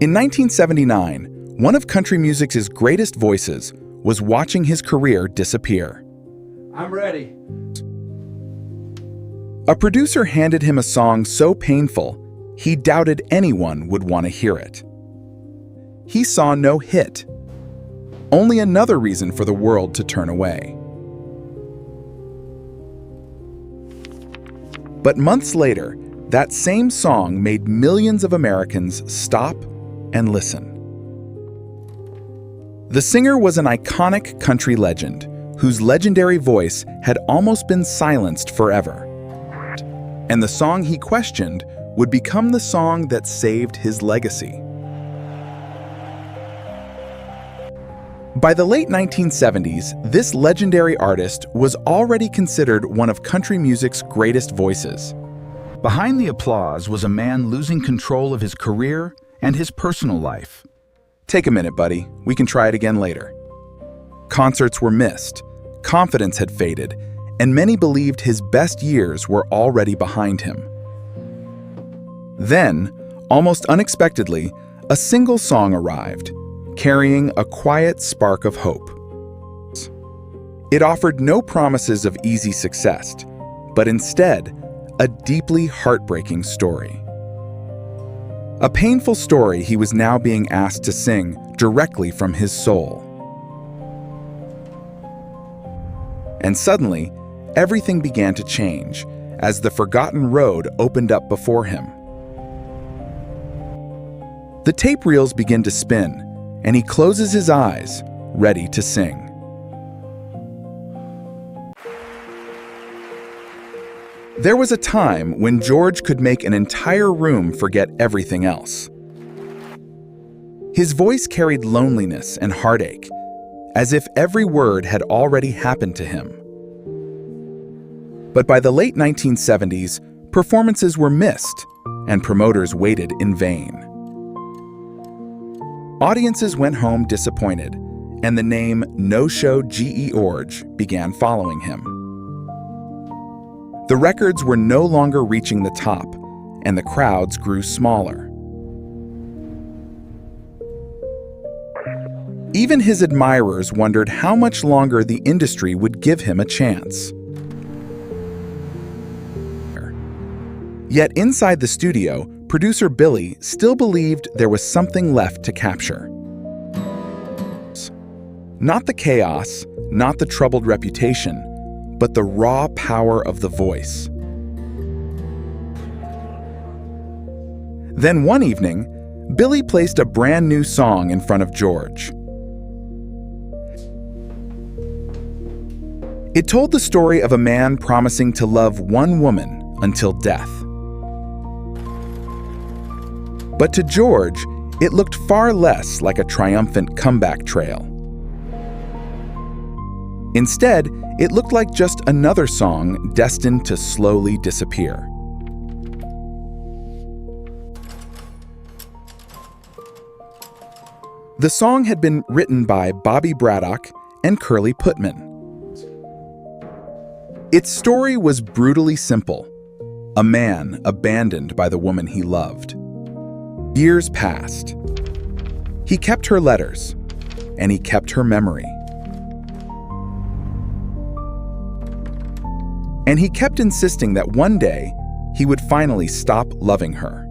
In 1979, one of country music's greatest voices was watching his career disappear. I'm ready. A producer handed him a song so painful, he doubted anyone would want to hear it. He saw no hit. Only another reason for the world to turn away. But months later, that same song made millions of Americans stop and listen. The singer was an iconic country legend, whose legendary voice had almost been silenced forever. And the song he questioned would become the song that saved his legacy. By the late 1970s, this legendary artist was already considered one of country music's greatest voices. Behind the applause was a man losing control of his career and his personal life. Take a minute, buddy. We can try it again later. Concerts were missed, confidence had faded, and many believed his best years were already behind him. Then, almost unexpectedly, a single song arrived, carrying a quiet spark of hope. It offered no promises of easy success, but instead, a deeply heartbreaking story. A painful story he was now being asked to sing directly from his soul. And suddenly, everything began to change as the forgotten road opened up before him. The tape reels begin to spin, and he closes his eyes, ready to sing. There was a time when George could make an entire room forget everything else. His voice carried loneliness and heartache, as if every word had already happened to him. But by the late 1970s, performances were missed, and promoters waited in vain. Audiences went home disappointed, and the name No-Show G.E. Orge began following him. The records were no longer reaching the top, and the crowds grew smaller. Even his admirers wondered how much longer the industry would give him a chance. Yet inside the studio, producer Billy still believed there was something left to capture. Not the chaos, not the troubled reputation, but the raw power of the voice. Then one evening, Billy placed a brand new song in front of George. It told the story of a man promising to love one woman until death. But to George, it looked far less like a triumphant comeback trail. Instead, it looked like just another song destined to slowly disappear. The song had been written by Bobby Braddock and Curly Putman. Its story was brutally simple: a man abandoned by the woman he loved. Years passed. He kept her letters, and he kept her memory. And he kept insisting that one day he would finally stop loving her.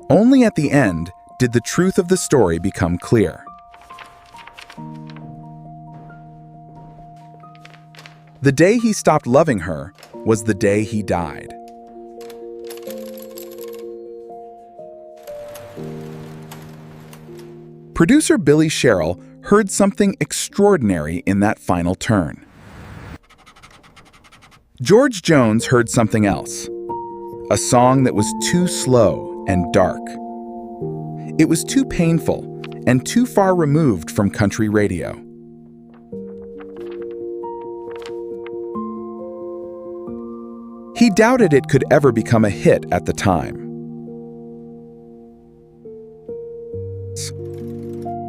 Only at the end did the truth of the story become clear. The day he stopped loving her was the day he died. Producer Billy Sherrill heard something extraordinary in that final turn. George Jones heard something else, a song that was too slow and dark. It was too painful and too far removed from country radio. He doubted it could ever become a hit at the time.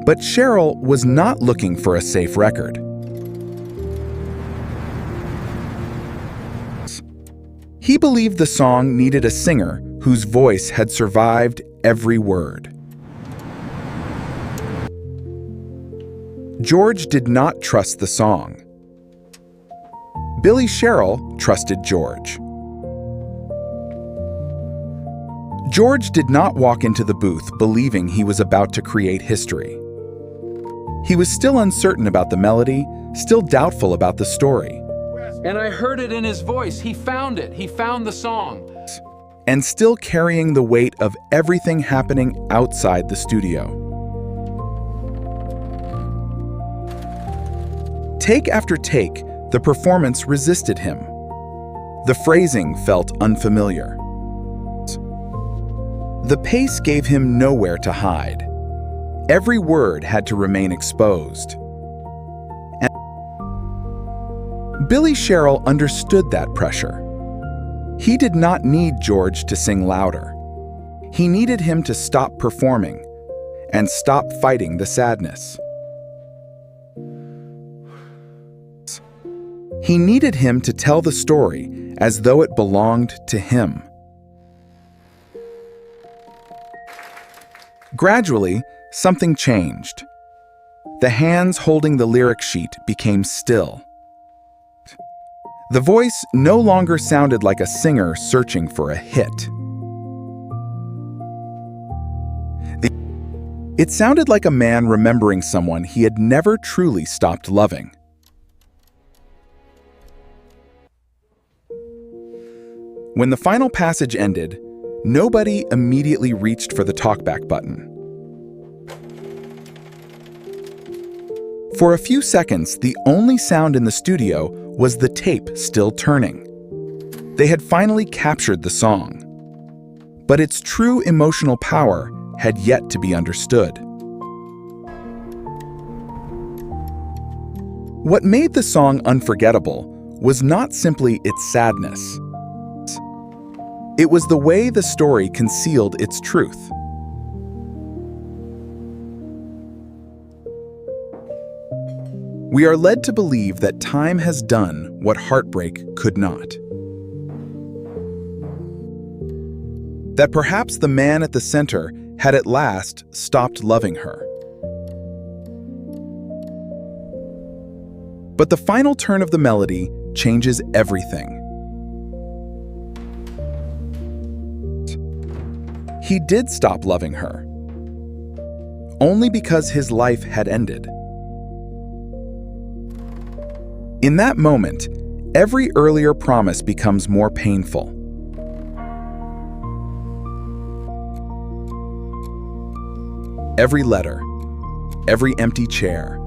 But Sherrill was not looking for a safe record. He believed the song needed a singer whose voice had survived every word. George did not trust the song. Billy Sherrill trusted George. George did not walk into the booth believing he was about to create history. He was still uncertain about the melody, still doubtful about the story. And I heard it in his voice. He found it. He found the song. And still carrying the weight of everything happening outside the studio. Take after take, the performance resisted him. The phrasing felt unfamiliar. The pace gave him nowhere to hide. Every word had to remain exposed. And Billy Sherrill understood that pressure. He did not need George to sing louder. He needed him to stop performing and stop fighting the sadness. He needed him to tell the story as though it belonged to him. Gradually, something changed. The hands holding the lyric sheet became still. The voice no longer sounded like a singer searching for a hit. It sounded like a man remembering someone he had never truly stopped loving. When the final passage ended, nobody immediately reached for the talkback button. For a few seconds, the only sound in the studio was the tape still turning. They had finally captured the song. But its true emotional power had yet to be understood. What made the song unforgettable was not simply its sadness. It was the way the story concealed its truth. We are led to believe that time has done what heartbreak could not. That perhaps the man at the center had at last stopped loving her. But the final turn of the melody changes everything. He did stop loving her, only because his life had ended. In that moment, every earlier promise becomes more painful. Every letter, every empty chair,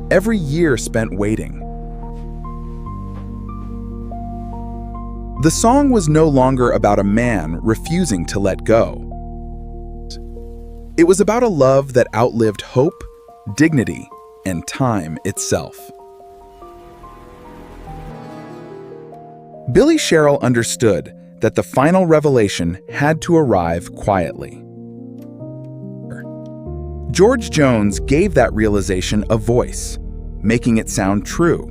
every year spent waiting. The song was no longer about a man refusing to let go. It was about a love that outlived hope, dignity, and time itself. Billy Sherrill understood that the final revelation had to arrive quietly. George Jones gave that realization a voice, making it sound true.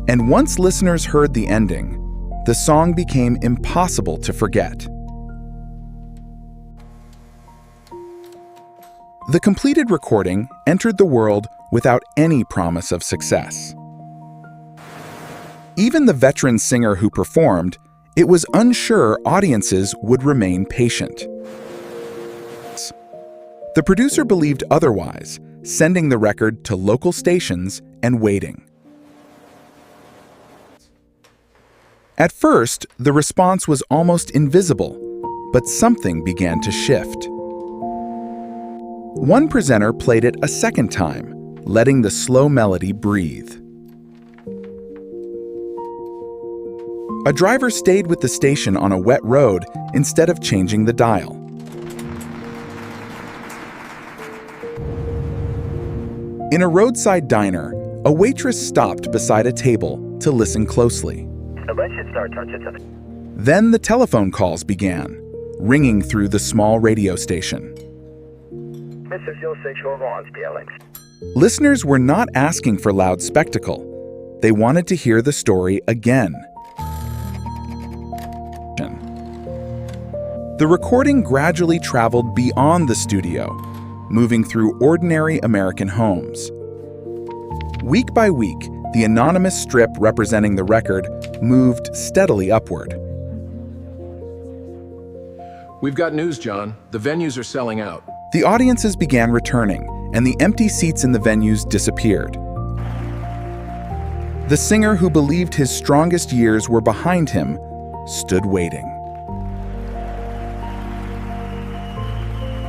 And once listeners heard the ending, the song became impossible to forget. The completed recording entered the world without any promise of success. Even the veteran singer who performed, it was unsure audiences would remain patient. The producer believed otherwise, sending the record to local stations and waiting. At first, the response was almost invisible, but something began to shift. One presenter played it a second time, letting the slow melody breathe. A driver stayed with the station on a wet road instead of changing the dial. In a roadside diner, a waitress stopped beside a table to listen closely. Then the telephone calls began, ringing through the small radio station. Listeners were not asking for loud spectacle. They wanted to hear the story again. The recording gradually traveled beyond the studio, moving through ordinary American homes. Week by week, the anonymous strip representing the record moved steadily upward. We've got news, John. The venues are selling out. The audiences began returning, and the empty seats in the venues disappeared. The singer who believed his strongest years were behind him stood waiting.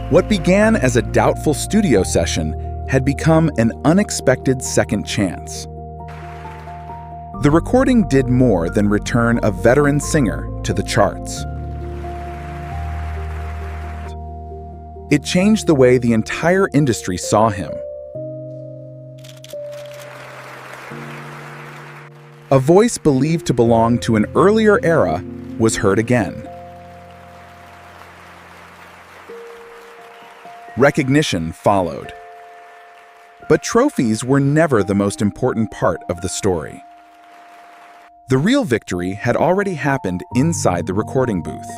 What began as a doubtful studio session had become an unexpected second chance. The recording did more than return a veteran singer to the charts. It changed the way the entire industry saw him. A voice believed to belong to an earlier era was heard again. Recognition followed. But trophies were never the most important part of the story. The real victory had already happened inside the recording booth.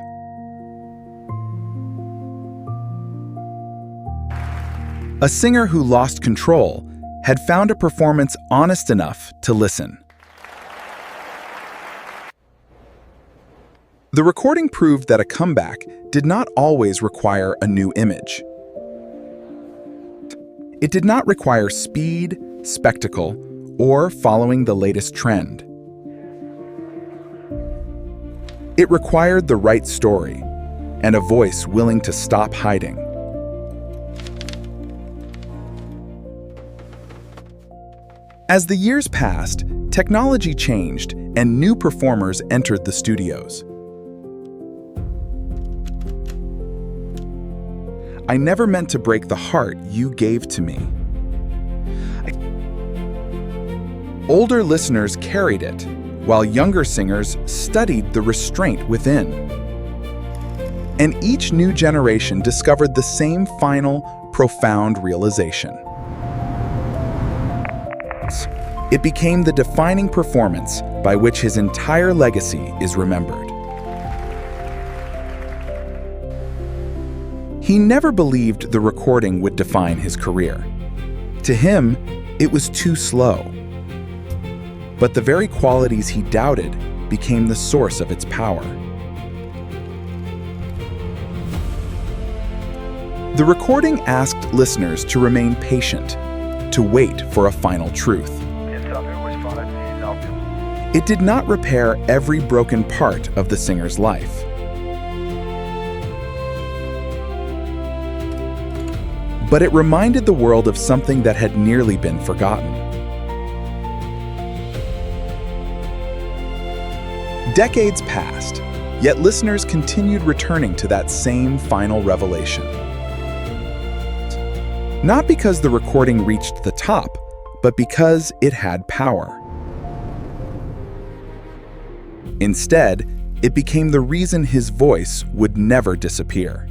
A singer who lost control had found a performance honest enough to listen. The recording proved that a comeback did not always require a new image. It did not require speed, spectacle, or following the latest trend. It required the right story and a voice willing to stop hiding. As the years passed, technology changed and new performers entered the studios. I never meant to break the heart you gave to me. Older listeners carried it, while younger singers studied the restraint within. And each new generation discovered the same final, profound realization. It became the defining performance by which his entire legacy is remembered. He never believed the recording would define his career. To him, it was too slow. But the very qualities he doubted became the source of its power. The recording asked listeners to remain patient, to wait for a final truth. It did not repair every broken part of the singer's life. But it reminded the world of something that had nearly been forgotten. Decades passed, yet listeners continued returning to that same final revelation. Not because the recording reached the top, but because it had power. Instead, it became the reason his voice would never disappear.